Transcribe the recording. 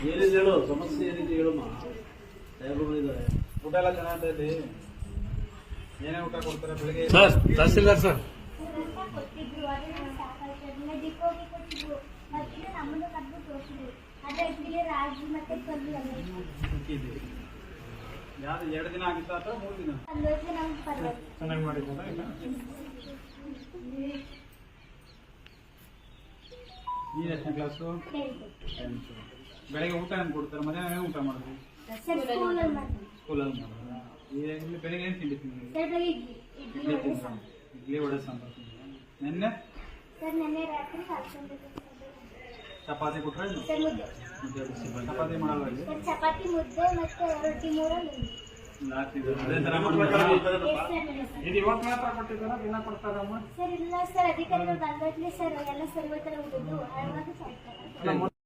ಏನಿದೆ ಹೇಳು, ಸಮಸ್ಯೆ ಏನಿದೆ ಹೇಳಮ್ಮ. ಸಾಹೇಬ್ರು ಇದ್ದಾರೆ. ಊಟ ಎಲ್ಲ ಚೆನ್ನಾಗಿದೆ. ಏನೇ ಊಟ ಕೊಡ್ತಾರೆ ಬೆಳಿಗ್ಗೆ? ಸರ್ ತಹಸೀಲ್ದಾರ್ ಸರ್ ಯಾವ್ದು 2 ದಿನ ಆಗಿತ್ತ ಅಥವಾ 3 ದಿನ? ಚೆನ್ನಾಗಿ ಮಾಡಿದ್ದಾರ ಈಗ. ನೀನು ಎಷ್ಟನೇ ಕ್ಲಾಸು? ಬೆಳಗ್ಗೆ ಊಟ ಏನು ಕೊಡ್ತಾರೆ? ಮಧ್ಯಾಹ್ನ ಊಟ ಮಾಡಿದ್ರಿ? ಸ್ಕೂಲಲ್ಲಿ ಮಾಡಿದ್ರು. ಇಲ್ಲಿ ಬೆಳಿಗ್ಗೆ ಏನು ತಿಂಡಿ ತಿಂದ್ರಿ? ಇಡ್ಲಿ ವಡೆ ಸಾಂಬಾರು ತಿಂದ್ರಿ. ನಿನ್ನೆ ಚಪಾತಿ ಕೊಟ್ರೆ? ಚಪಾತಿ ಮಾಡಲ್ಲ ಇಲ್ಲಿ? ಚಪಾತಿ ಮುದ್ದೆ ಮತ್ತೆ ರೊಟ್ಟಿ 3 ಅದೇ ತರ ಇದು ಇವತ್ತು ಮಾತ್ರ ಕೊಟ್ಟಿದ್ದಾರ? ದಿನ ಕೊಡ್ತಾರಮ್ಮ? ಸರ್ ಇಲ್ಲ ಸರ್, ಅಧಿಕಾರಿಗಳು ಬಂದಾಗ್ಲೇ ಸರ್ ಎಲ್ಲ ಸರ್ವೇ ತರ ಉಳಿದು